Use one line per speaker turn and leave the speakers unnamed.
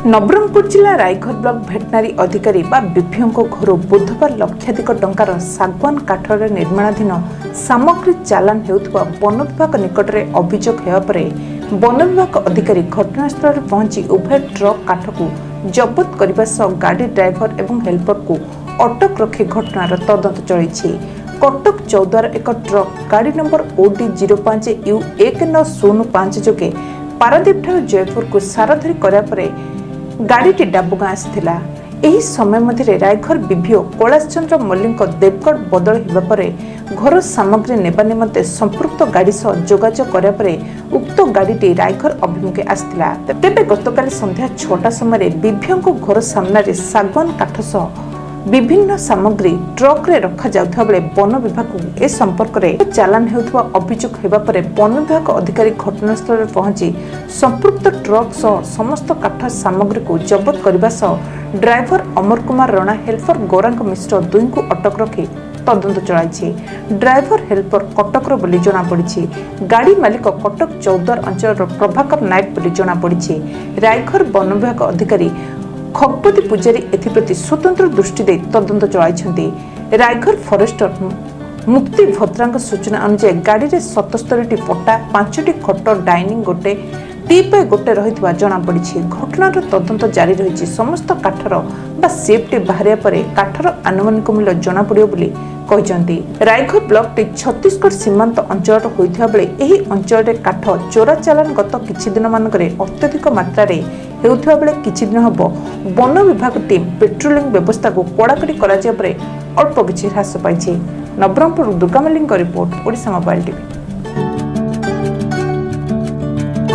नवरंगपुर जिला रायघर ब्लॉक भेटनारी अधिकारी विभीओं घर बुधवार लक्षाधिक टंकार सागवान काठर निर्माणाधीन सामग्री चालान हेउथुवा वन विभाग निकट में अभियोग हेबा परे वन विभाग अधिकारी घटनास्थल पहुंची उभय ट्रक काठ को जबत करने सह गाड़ी ड्राइवर एवं हेल्पर को अटक रखी घटनार तदंत चली। कटक चौद्वार एक ट्रक गाड़ी नंबर OD 05 U 1905 जोगे पारादीप ठार जयपुर को साराधरी करा परे गाड़ी डाबुगां आसाला। यही समय मध्य रायघर विभीओ कैलाश चंद्र मल्लिक देवगढ़ बदल होगा पर घर सामग्री नेबा निमंते संपृक्त गाड़ी सह जोगाजोग करा परे उक्त गाड़ी रायघर अभिमुखे आसाला। तेबे गतकाली संध्या 6टा समय विभीओ घर सामने सागवान काठ सह विभिन्न सामग्री ट्रक रे रखा जाउथबा बेले वन विभाग ए संपर्क में चालान हेउथबा अभियोग हेबा परे वन विभाग अधिकारी घटनास्थल में पहुंची संपृक्त ट्रक सह समस्त काठ सामग्री को जबत करने सह ड्राइवर अमर कुमार राणा हेल्पर गौरांग मिश्र दुई को अटक रखी तदंत चलाई। ड्राइवर हेल्पर कटक बोली जना पड़ी। गाड़ी मालिक कटक चौद्वार अंचल प्रभाकर नायक बोली जना पड़ी। रायघर वन विभाग अधिकारी खगपति पूजारी एप्रति स्वतंत्र दृष्टि दे तदंत चलाई। रायघर फरेस्टर मुक्ति भद्रा सूचना अनुसार गाड़ी में 77टी पट्टा 5टी खट डाइनिंग गोटे टीपे गोटे रही जमापड़ी। घटनार तदंत जारी रही। समस्त काठर सेफ्टी बाहर पर काठर आनुमानिक मूल्य जमापड़ बोली रायघर ब्लॉक टी छत्तीसगढ़ सीमांत अंचल होता बेले यही अंचल काठ चोरा चालान गत किछि दिन मानक अत्यधिक मात्रा हेउथिबा बेले किछि दिन हबो वन विभाग टीम पेट्रोलिंग व्यवस्था को कड़ाकड़ी करा अल्प किछि ह्रास पाइछि। Nabarangpur Durga Mallick report Odisha mobile TV.